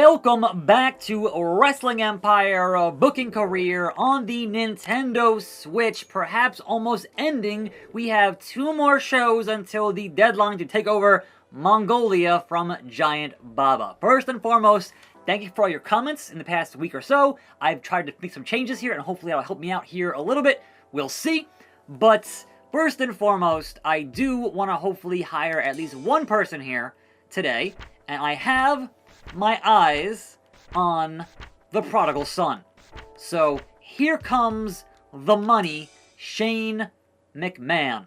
Welcome back to Wrestling Empire, a booking career on the Nintendo Switch, perhaps almost ending. We have 2 more shows until the deadline to take over Mongolia from Giant Baba. First and foremost, thank you for all your comments in the past week or so. I've tried to make some changes here, and hopefully that'll help me out here a little bit. We'll see. But first and foremost, I do want to hopefully hire at least one person here today, and I have my eyes on the prodigal son. So here comes the money, Shane McMahon.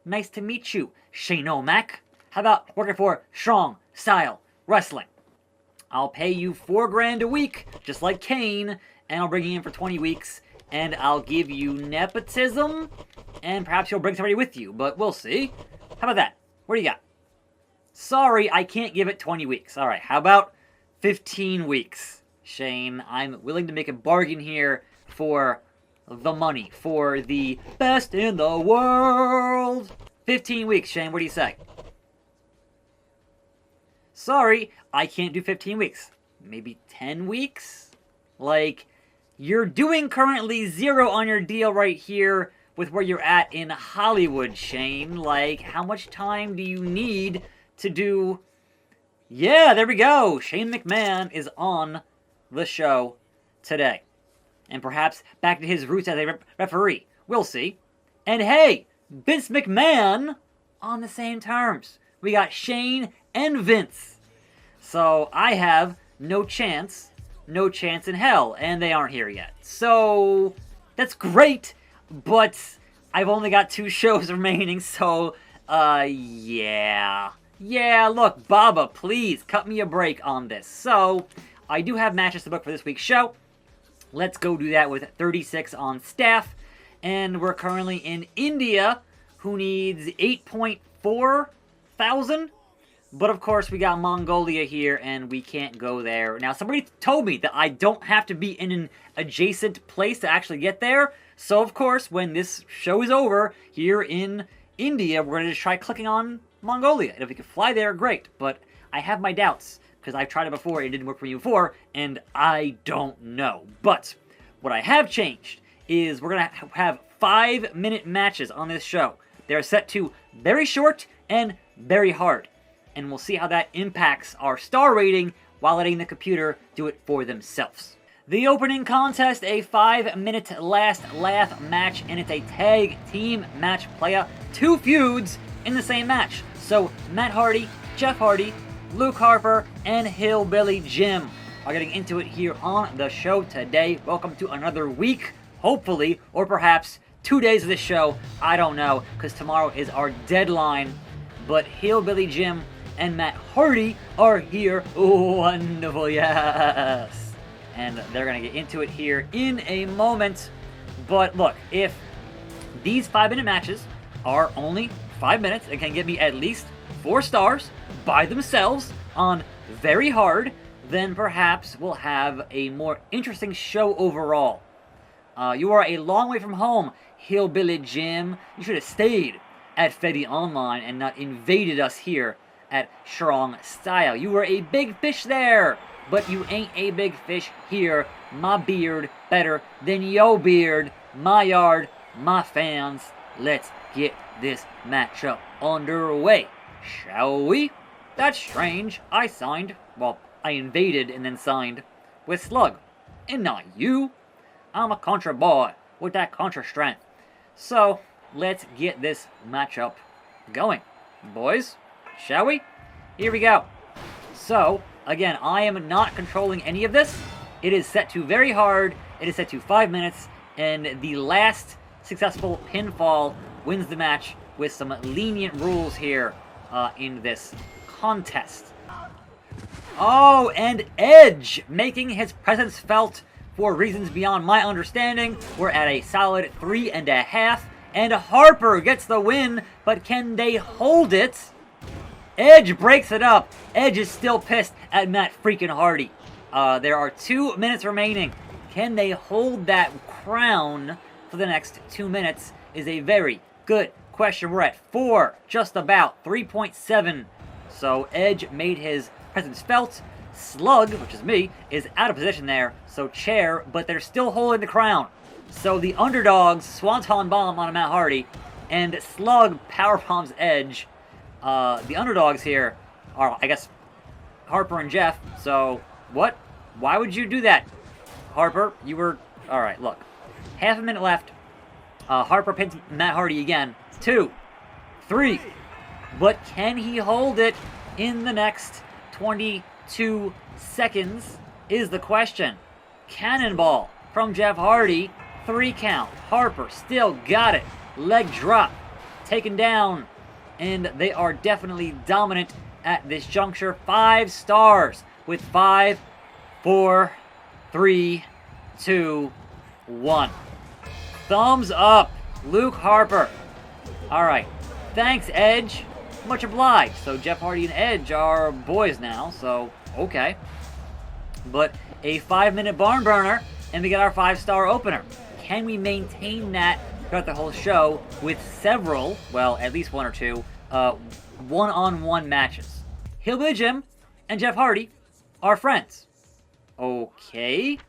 Nice to meet you, Shane O'Mac. How about working for Strong Style Wrestling? I'll pay you $4 grand a week, just like Kane, and I'll bring you in for 20 weeks, and I'll give you nepotism, and perhaps you'll bring somebody with you, but we'll see. How about that? What do you got? Sorry, I can't give it 20 weeks. All right, how about 15 weeks? Shane, I'm willing to make a bargain here for the money, for the best in the world. 15 weeks, Shane, what do you say? Sorry, I can't do 15 weeks. Maybe 10 weeks? Like, you're doing currently 0 on your deal right here with where you're at in Hollywood, Shane. Like, how much time do you need to do... Yeah, there we go. Shane McMahon is on the show today. And perhaps back to his roots as a referee. We'll see. And hey, Vince McMahon on the same terms. We got Shane and Vince. So I have no chance in hell. And they aren't here yet. So that's great. But I've only got 2 shows remaining. So, yeah. Yeah, look, Baba, please, cut me a break on this. So, I do have matches to book for this week's show. Let's go do that with 36 on staff. And we're currently in India, who needs 8.4 thousand. But of course, we got Mongolia here, and we can't go there. Now, somebody told me that I don't have to be in an adjacent place to actually get there. So, of course, when this show is over here in India, we're going to just try clicking on Mongolia. And if we could fly there, great. But I have my doubts, because I've tried it before, it didn't work for me before, and I don't know. But what I have changed is we're going to have 5-minute matches on this show. They're set to very short and very hard. And we'll see how that impacts our star rating while letting the computer do it for themselves. The opening contest, a 5-minute last laugh match, and it's a tag team match playa. 2 feuds in the same match. So Matt Hardy, Jeff Hardy, Luke Harper, and Hillbilly Jim are getting into it here on the show today. Welcome to another week, hopefully, or perhaps 2 days of this show. I don't know, because tomorrow is our deadline. But Hillbilly Jim and Matt Hardy are here. Oh, wonderful, yes. And they're going to get into it here in a moment. But look, if these 5-minute matches are only 5 minutes and can give me at least 4 stars by themselves on very hard, then perhaps we'll have a more interesting show overall. You are a long way from home, Hillbilly Jim. You should have stayed at Fetty Online and not invaded us here at Strong Style. You were a big fish there, but you ain't a big fish here. My beard better than your beard. My yard, my fans. Let's get this matchup underway, shall we? That's strange. I invaded and then signed with Slug, and not you. I'm a Contra boy with that Contra strength. So, let's get this matchup going, boys. Shall we? Here we go. So, again, I am not controlling any of this. It is set to very hard. It is set to 5 minutes, and the last successful pinfall wins the match with some lenient rules here in this contest. Oh, and Edge making his presence felt for reasons beyond my understanding. We're at a solid 3.5, and Harper gets the win, but can they hold it? Edge breaks it up. Edge is still pissed at Matt freaking Hardy. There are 2 minutes remaining. Can they hold that crown for the next 2 minutes is a very good question. We're at 4, just about 3.7. So Edge made his presence felt. Slug, which is me, is out of position there, so chair, but they're still holding the crown. So the underdogs, Swanton Bomb on Matt Hardy, and Slug powerbombs Edge. The underdogs here are, I guess, Harper and Jeff. So, what? Why would you do that, Harper? You were... Alright, look. Half a minute left. Harper pins Matt Hardy again. 2, 3. But can he hold it in the next 22 seconds is the question. Cannonball from Jeff Hardy. 3 count. Harper still got it. Leg drop. Taken down. And they are definitely dominant at this juncture. 5 stars with 5, 4, 3, 2, 1. Thumbs up. Luke Harper. Alright. Thanks, Edge. Much obliged. So Jeff Hardy and Edge are boys now, so okay. But a 5-minute barn burner, and we get our 5-star opener. Can we maintain that throughout the whole show with several, well, at least 1 or 2, one-on-one matches? Hillbilly Jim and Jeff Hardy are friends. Okay.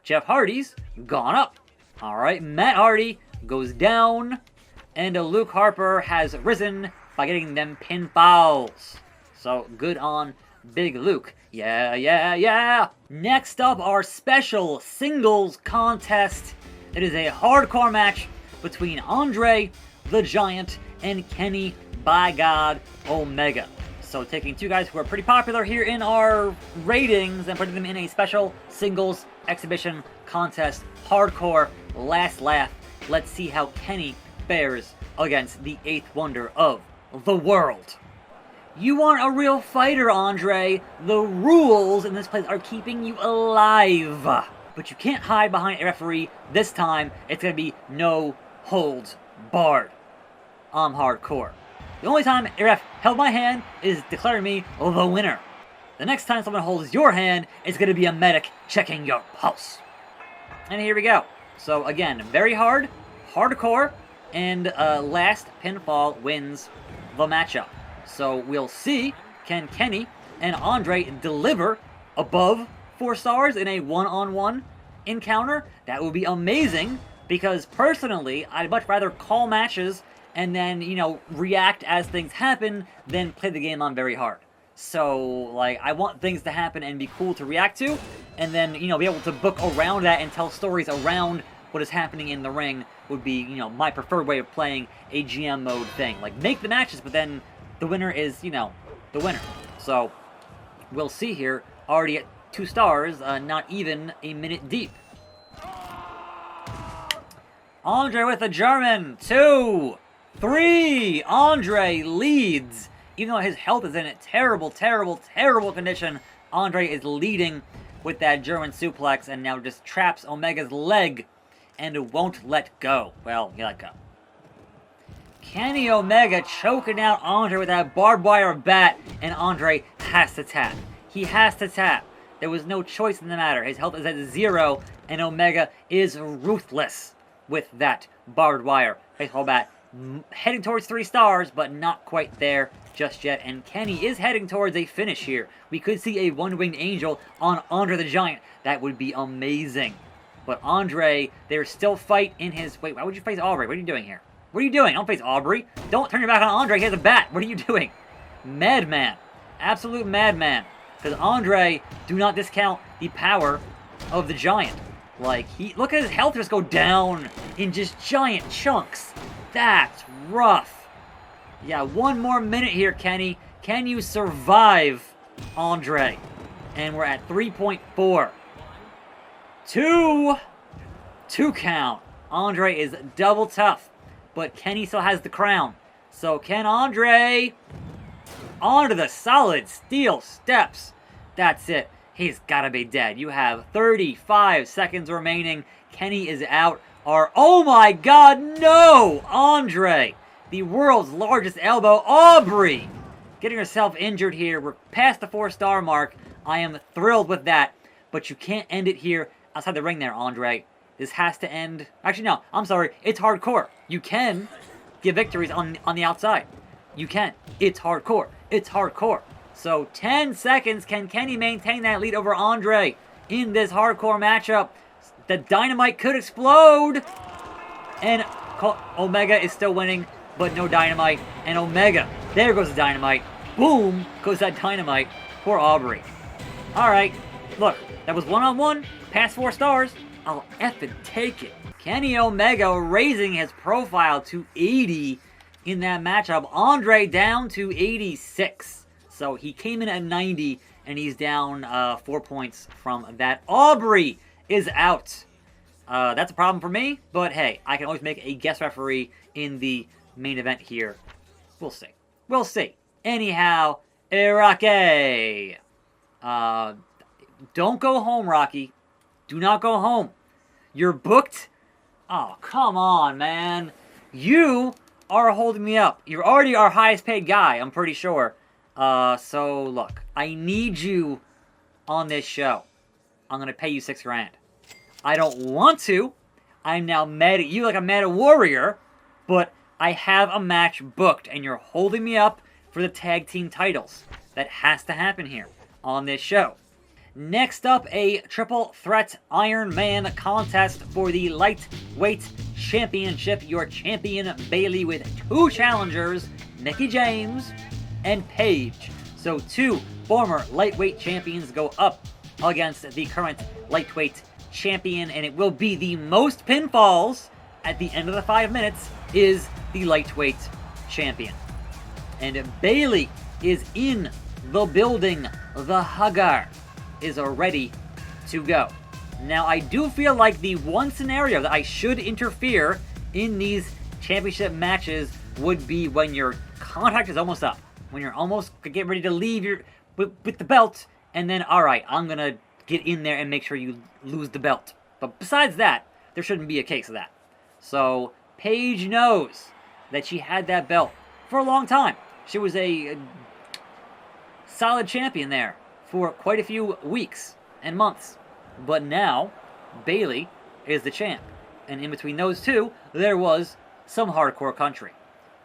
Jeff Hardy's gone up. Alright, Matt Hardy goes down, and Luke Harper has risen by getting them pinfalls. So, good on Big Luke. Yeah, yeah, yeah! Next up, our special singles contest. It is a hardcore match between Andre the Giant and Kenny by God Omega. So, taking 2 guys who are pretty popular here in our ratings and putting them in a special singles exhibition contest. Hardcore, last laugh. Let's see how Kenny fares against the 8th wonder of the world. You aren't a real fighter, Andre. The rules in this place are keeping you alive. But you can't hide behind a referee. This time, it's going to be no holds barred. I'm hardcore. The only time a ref held my hand is declaring me the winner. The next time someone holds your hand, it's going to be a medic checking your pulse. And here we go. So again, very hard, hardcore, and last pinfall wins the matchup. So we'll see, can Kenny and Andre deliver above 4 stars in a one-on-one encounter? That would be amazing, because personally, I'd much rather call matches and then, you know, react as things happen than play the game on very hard. So, like, I want things to happen and be cool to react to, and then, you know, be able to book around that and tell stories around what is happening in the ring would be, you know, my preferred way of playing a GM mode thing. Like, make the matches, but then the winner is, you know, the winner. So, we'll see here. Already at 2 stars, not even a minute deep. Andre with a German. 2, 3. Andre leads. Even though his health is in a terrible, terrible, terrible condition, Andre is leading with that German suplex and now just traps Omega's leg and won't let go. Well, he let go. Kenny Omega choking out Andre with that barbed wire bat, and Andre has to tap. He has to tap. There was no choice in the matter. His health is at 0, and Omega is ruthless with that barbed wire baseball bat. Heading towards 3 stars, but not quite there just yet. And Kenny is heading towards a finish here. We could see a one-winged angel on Andre the Giant. That would be amazing. But Andre, there's still fight in his... Wait, why would you face Aubrey? What are you doing here? What are you doing? Don't face Aubrey. Don't turn your back on Andre. He has a bat. What are you doing? Madman. Absolute madman. Because Andre, do not discount the power of the Giant. Like, look at his health just go down in just giant chunks. That's rough. Yeah, 1 more minute here, Kenny. Can you survive Andre? And we're at 3.4. 2 count. Andre is double tough, but Kenny still has the crown. So can Andre onto the solid steel steps? That's it. He's gotta be dead. You have 35 seconds remaining. Kenny is out. Oh my god, no! Andre, the world's largest elbow. Aubrey getting herself injured here. We're past the 4-star mark. I am thrilled with that, but you can't end it here outside the ring there, Andre. This has to end... Actually, no. I'm sorry. It's hardcore. You can get victories on the outside. You can. It's hardcore. It's hardcore. So 10 seconds. Can Kenny maintain that lead over Andre in this hardcore matchup? The Dynamite could explode. And Omega is still winning, but no Dynamite. And Omega, there goes the Dynamite. Boom, goes that Dynamite. Poor Aubrey. Alright, look, that was one-on-one, past 4 stars. I'll effing take it. Kenny Omega raising his profile to 80 in that matchup. Andre down to 86. So he came in at 90, and he's down 4 points from that. Aubrey is out. That's a problem for me, but hey, I can always make a guest referee in the main event here. We'll see. We'll see. Anyhow, Rocky. Don't go home, Rocky. Do not go home. You're booked. Oh, come on, man. You are holding me up. You're already our highest paid guy, I'm pretty sure. So look, I need you on this show. I'm gonna pay you $6 grand. I don't want to. I'm now mad at you like I'm mad at Warrior, but I have a match booked, and you're holding me up for the tag team titles. That has to happen here on this show. Next up, a triple threat Iron Man contest for the lightweight championship. Your champion Bayley with 2 challengers, Mickie James and Paige. So 2 former lightweight champions go up against the current lightweight champion, and it will be the most pinfalls at the end of the 5 minutes is the lightweight champion. And Bayley is in the building. The Hugger is ready to go. Now, I do feel like the one scenario that I should interfere in these championship matches would be when your contract is almost up. When you're almost getting ready to leave with the belt, and then, alright, I'm going to get in there and make sure you lose the belt. But besides that, there shouldn't be a case of that. So, Paige knows that she had that belt for a long time. She was a solid champion there for quite a few weeks and months. But now, Bayley is the champ. And in between those two, there was some hardcore country.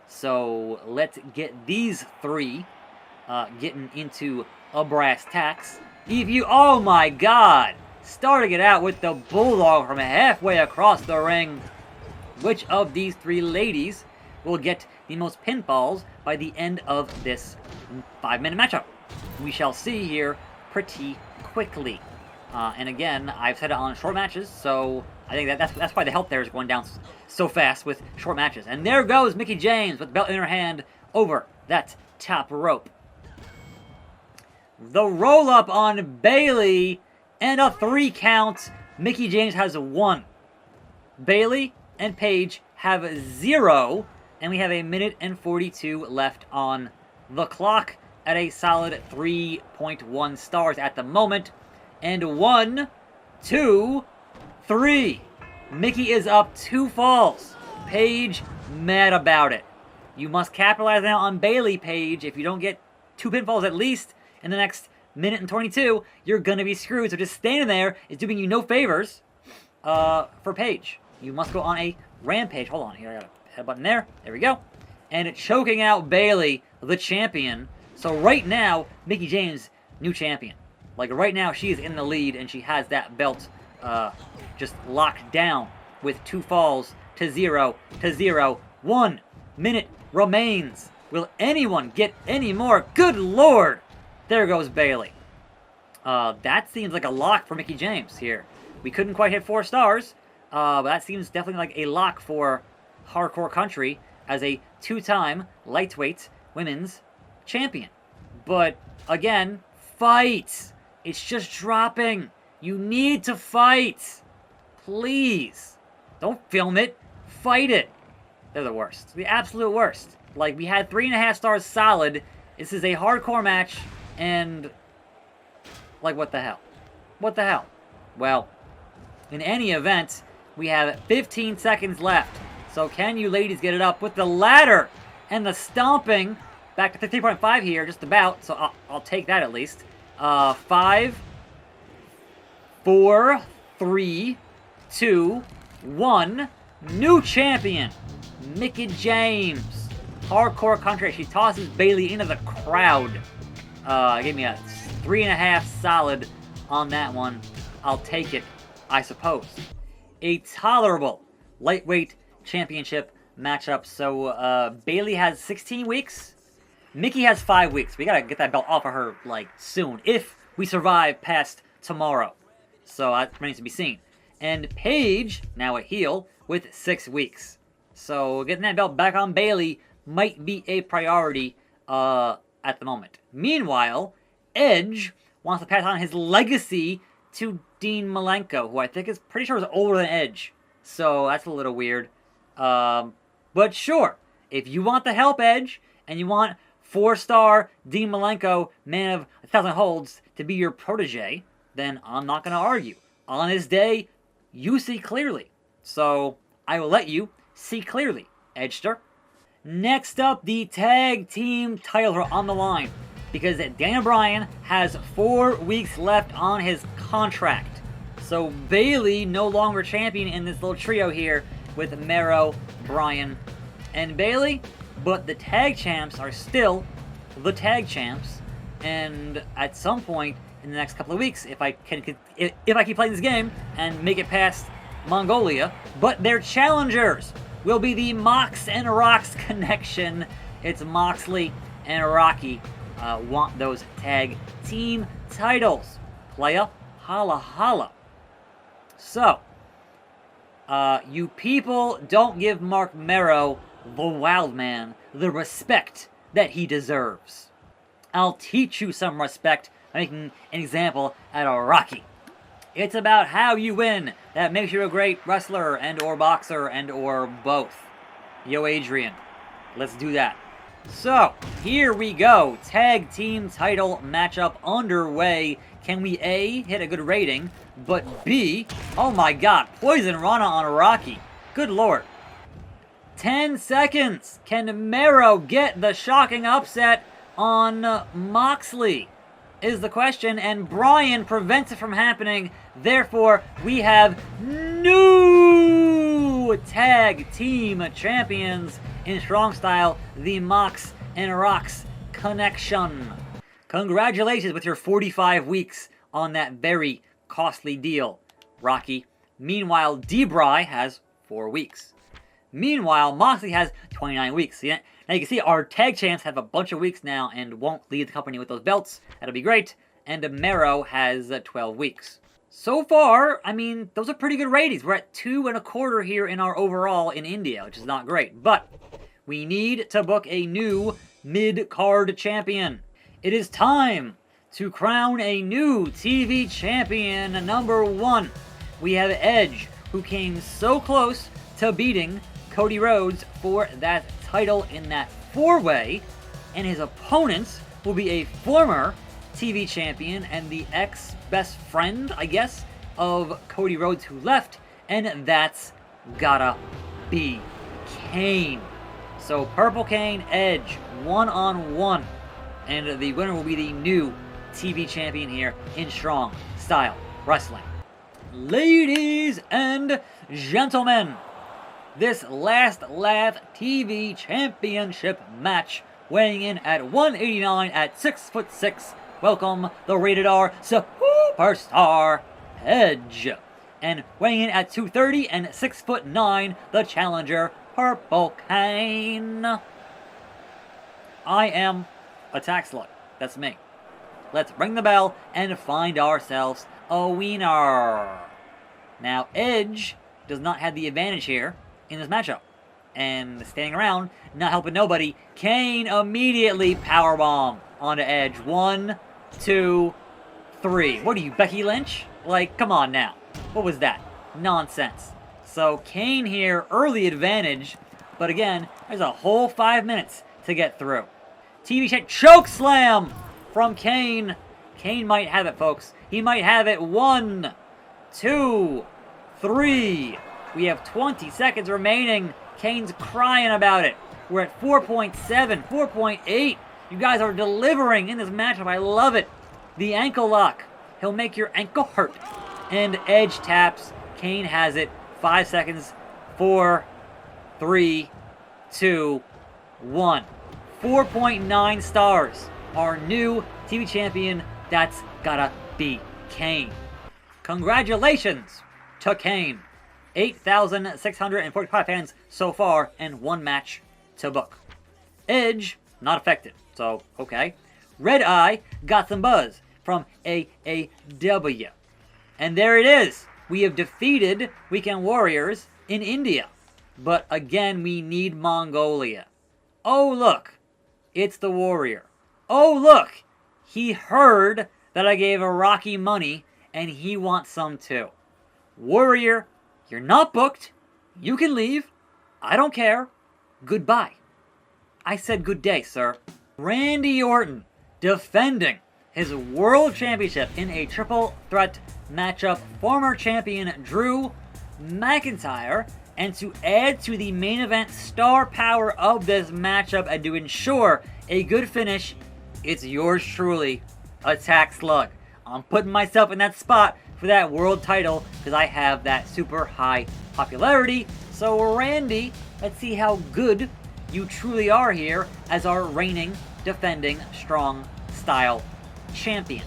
So let's get these 3 getting into a brass tacks. Oh my god! Starting it out with the Bulldog from halfway across the ring. Which of these 3 ladies will get the most pinfalls by the end of this 5-minute matchup? We shall see here pretty quickly. And again, I've said it on short matches, so I think that's why the health there is going down so fast with short matches. And there goes Mickie James with the belt in her hand over that top rope. The roll-up on Bayley and a 3 count. Mickie James has 1. Bayley and Paige have 0, and we have 1 and 42 left on the clock at a solid 3.1 stars at the moment. And 1, 2, 3. Mickie is up 2 falls. Paige mad about it. You must capitalize now on Bayley, Paige. If you don't get 2 pinfalls at least in the next 1 and 22, you're gonna be screwed. So just standing there is doing you no favors for Paige. You must go on a rampage. Hold on here, I got a head button there. There we go. And it's choking out Bayley, the champion. So right now, Mickie James, new champion. Like right now, she is in the lead, and she has that belt just locked down with 2 falls to 0 to 0. 1 minute remains. Will anyone get any more? Good Lord! There goes Bayley. That seems like a lock for Mickie James here. We couldn't quite hit 4 stars, but that seems definitely like a lock for Hardcore Country as a 2-time lightweight women's champion. But again, fight! It's just dropping. You need to fight. Please. Don't film it. Fight it. They're the worst. The absolute worst. Like, we had 3.5 stars solid. This is a hardcore match. And, like, what the hell? What the hell? Well, in any event, we have 15 seconds left. So can you ladies get it up with the ladder and the stomping? Back to 3.5 here, just about. So I'll take that at least. 5, 4, 3, 2, 1. New champion, Mickie James. Hardcore Country. She tosses Bayley into the crowd. Gave me a 3.5 solid on that one. I'll take it, I suppose. A tolerable lightweight championship matchup. So Bayley has 16 weeks. Mickey has 5 weeks. We gotta get that belt off of her like soon, if we survive past tomorrow. So that remains to be seen. And Paige, now a heel, with 6 weeks. So getting that belt back on Bayley might be a priority at the moment. Meanwhile, Edge wants to pass on his legacy to Dean Malenko, who I think is pretty sure is older than Edge. So that's a little weird. But sure, if you want to help Edge, and you want 4-star Dean Malenko, man of 1,000 holds, to be your protege, then I'm not going to argue. On his day, you see clearly. So I will let you see clearly, Edgester. Next up, the tag team titles are on the line, because Daniel Bryan has 4 weeks left on his contract. So Bayley no longer champion in this little trio here with Mero, Bryan, and Bayley. But the tag champs are still the tag champs. And at some point in the next couple of weeks, if I keep playing this game and make it past Mongolia, but their challengers will be the Mox and Rocks connection. It's Moxley and Rocky. Want those tag team titles. Playa, holla holla. So, you people don't give Mark Mero, the Wild Man, the respect that he deserves. I'll teach you some respect by making an example out of Rocky. It's about how you win that makes you a great wrestler and or boxer and or both. Yo, Adrian, let's do that. So, here we go. Tag team title matchup underway. Can we A, hit a good rating, but B, oh my god, Poison Rana on Rocky. Good lord. 10 seconds. Can Mero get the shocking upset on Moxley? Is the question, and Bryan prevents it from happening. Therefore, we have new tag team champions in strong style, the Mox and Rocks connection. Congratulations with your 45 weeks on that very costly deal, Rocky. Meanwhile, D-Bry has 4 weeks. Meanwhile, Moxley has 29 weeks. Now you can see our tag champs have a bunch of weeks now and won't leave the company with those belts. That'll be great. And Mero has 12 weeks. So far, I mean, those are pretty good ratings. We're at 2.25 here in our overall in India, which is not great. But we need to book a new mid-card champion. It is time to crown a new TV champion. Number 1, we have Edge, who came so close to beating Cody Rhodes for that title in that 4-way, and his opponent will be a former TV champion and the ex-best friend, I guess, of Cody Rhodes who left, and that's gotta be Kane. So Purple Kane, Edge, 1-on-1, and the winner will be the new TV champion here in Strong Style Wrestling. Ladies and gentlemen, this last laugh TV championship match, weighing in at 189 at 6'6", welcome the Rated R Superstar Edge. And weighing in at 230 and 6'9", the challenger Purple Kane. I am attackslug. That's me. Let's ring the bell and find ourselves a wiener. Now, Edge does not have the advantage here in this matchup. And standing around, not helping nobody, Kane immediately powerbomb onto Edge. 1, 2, 3. What are you, Becky Lynch? Like, come on now. What was that? Nonsense. So Kane here, early advantage. But again, there's a whole 5 minutes to get through. TV check, choke slam from Kane. Kane might have it, folks. He might have it. 1, 2, 3. We have 20 seconds remaining. Kane's crying about it. We're at 4.7, 4.8. You guys are delivering in this matchup. I love it. The ankle lock. He'll make your ankle hurt. And Edge taps. Kane has it. 5 seconds. 4, 3, 2, 1. 4.9 stars. Our new TV champion, that's gotta be Kane. Congratulations to Kane. 8,645 fans so far and 1 match to book. Edge, not affected, so okay. Red Eye got some buzz from AAW. And there it is. We have defeated Weekend Warriors in India. But again, we need Mongolia. Oh, look. It's the Warrior. Oh, look. He heard that I gave Rocky money, and he wants some too. Warrior, you're not booked. You can leave. I don't care. Goodbye. I said good day, sir. Randy Orton defending his World Championship in a triple threat matchup. Former champion Drew McIntyre. And to add to the main event star power of this matchup and to ensure a good finish, it's yours truly, attackslug. I'm putting myself in that spot for that world title because I have that super high popularity. So Randy, let's see how good you truly are here as our reigning, defending, strong style champion.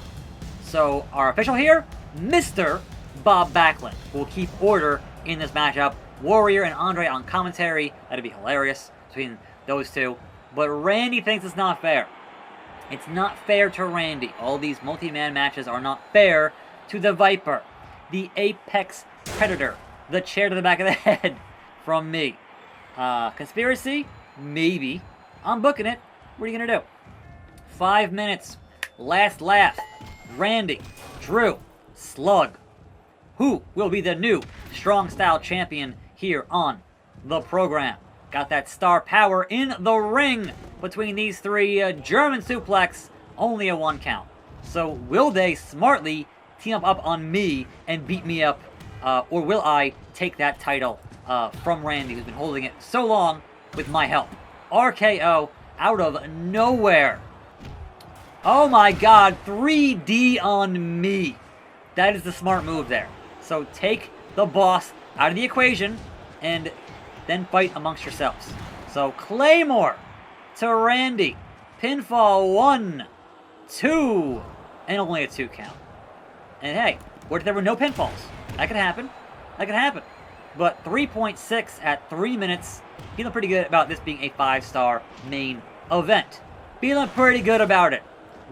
So our official here, Mr. Bob Backlund, will keep order in this matchup. Warrior and Andre on commentary. That'd be hilarious between those two. But Randy thinks it's not fair. It's not fair to Randy. All these multi-man matches are not fair to the Viper, the Apex Predator, the chair to the back of the head from me. Conspiracy? Maybe. I'm booking it. What are you going to do? 5 minutes. Last laugh. Randy, Drew, Slug. Who will be the new strong style champion here on the program? Got that star power in the ring between these three. German suplex, only a 1 count. So will they smartly team up on me and beat me up? Or will I take that title from Randy, who's been holding it so long with my help? RKO out of nowhere. Oh my god, 3D on me. That is the smart move there. So take the boss out of the equation and then fight amongst yourselves. So Claymore to Randy. Pinfall 1, 2, and only a 2 count. And hey, what if there were no pinfalls? That could happen. That could happen. But 3.6 at 3 minutes. Feeling pretty good about this being a 5-star main event. Feeling pretty good about it.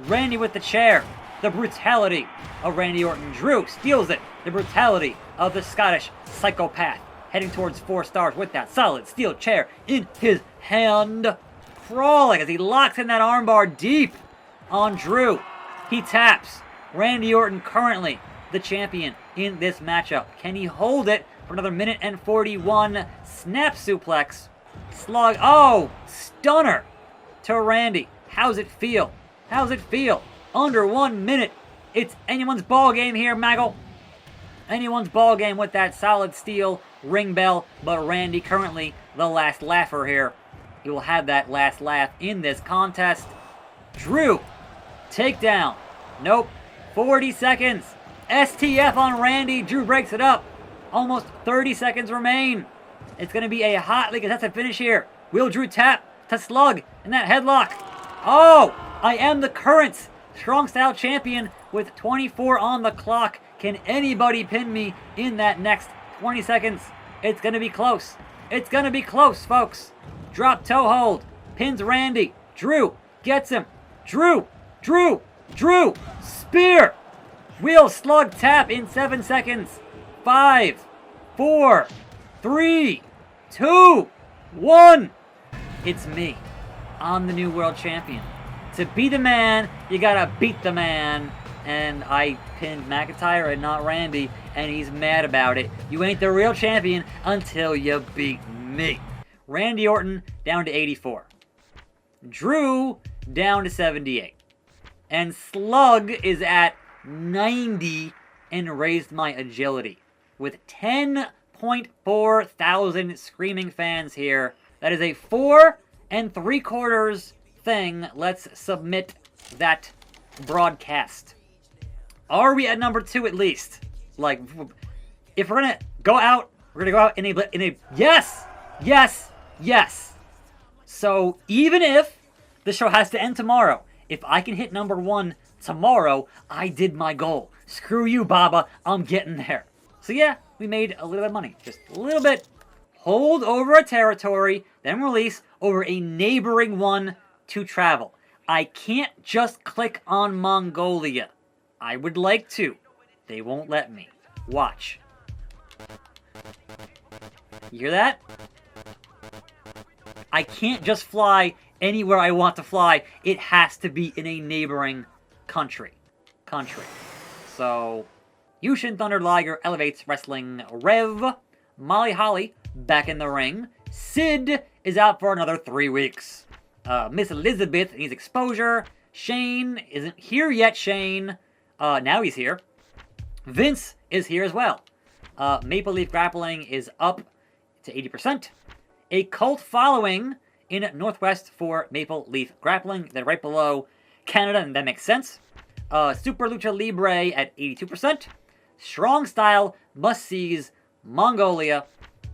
Randy with the chair. The brutality of Randy Orton. Drew steals it. The brutality of the Scottish psychopath. Heading towards 4 stars with that solid steel chair in his hand. Crawling as he locks in that armbar deep on Drew. He taps. Randy Orton currently the champion in this matchup. Can he hold it for another minute and 41? Snap suplex. Slug. Oh, stunner to Randy. How's it feel? How's it feel? Under 1 minute. It's anyone's ball game here, Maggle. Anyone's ball game with that solid steel ring bell. But Randy currently the last laugher here. He will have that last laugh in this contest. Drew. Takedown. Nope. 40 seconds. STF on Randy. Drew breaks it up. Almost 30 seconds remain. It's going to be a hotly contested finish here. Will Drew tap to Slug in that headlock? Oh, I am the current strong style champion with 24 on the clock. Can anybody pin me in that next 20 seconds? It's going to be close. It's going to be close, folks. Drop toe hold. Pins Randy. Drew gets him. Drew. Spear. Will Slug tap in 7 seconds. 5, 4, 3, 2, 1. It's me. I'm the new world champion. To be the man, you gotta beat the man. And I pinned McIntyre and not Randy, and he's mad about it. You ain't the real champion until you beat me. Randy Orton down to 84. Drew down to 78. And Slug is at 90 and raised my agility. With 10.4 thousand screaming fans here. That is a 4 3/4 thing. Let's submit that broadcast. Are we at number 2 at least? Like, if we're gonna go out, we're gonna go out in a yes. So even if the show has to end tomorrow, If I can hit number 1 tomorrow, I did my goal. Screw you, Baba. I'm getting there. So yeah, we made a little bit of money. Just a little bit. Hold over a territory, then release over a neighboring one to travel. I can't just click on Mongolia. I would like to. They won't let me. Watch. You hear that? I can't just fly anywhere I want to fly. It has to be in a neighboring country. So, Yushin Thunder Liger elevates wrestling Rev. Molly Holly back in the ring. Sid is out for another 3 weeks. Miss Elizabeth needs exposure. Shane isn't here yet, Shane. Now he's here. Vince is here as well. Maple Leaf Grappling is up to 80%. A cult following in Northwest for Maple Leaf Grappling. Then right below Canada, and that makes sense. Super Lucha Libre at 82%. Strong Style, Must Sees, Mongolia,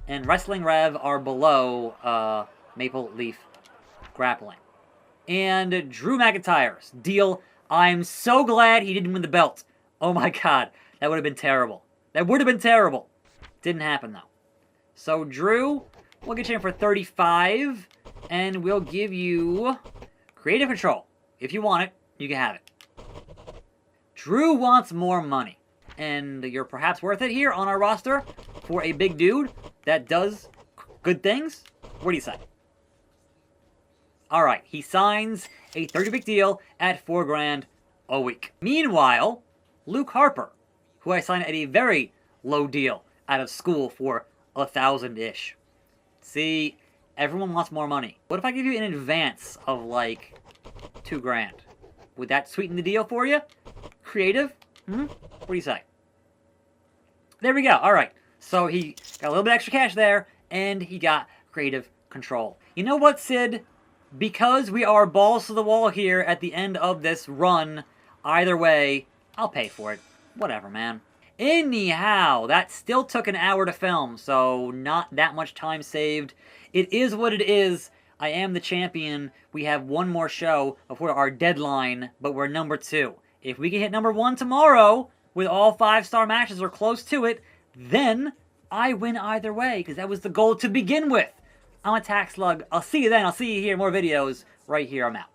and Wrestling Rev are below Maple Leaf Grappling. And Drew McIntyre's deal. I'm so glad he didn't win the belt. Oh my god, that would have been terrible. Didn't happen though. So Drew, we'll get you in for 35, and we'll give you creative control. If you want it, you can have it. Drew wants more money, and you're perhaps worth it here on our roster for a big dude that does good things. What do you say? Alright, he signs a 30-week deal at $4 grand a week. Meanwhile, Luke Harper, who I signed at a very low deal out of school for 1,000-ish. See, everyone wants more money. What if I give you an advance of like $2 grand? Would that sweeten the deal for you? Creative? What do you say? There we go. Alright, so he got a little bit extra cash there, and he got creative control. You know what, Sid? Because we are balls to the wall here at the end of this run, either way, I'll pay for it. Whatever, man. Anyhow, that still took an hour to film, so not that much time saved. It is what it is. I am the champion. We have one more show before our deadline, but we're number 2. If we can hit number 1 tomorrow, with all 5-star matches or close to it, then I win either way, because that was the goal to begin with. I'm attackslug. I'll see you then. I'll see you here. More videos right here. I'm out.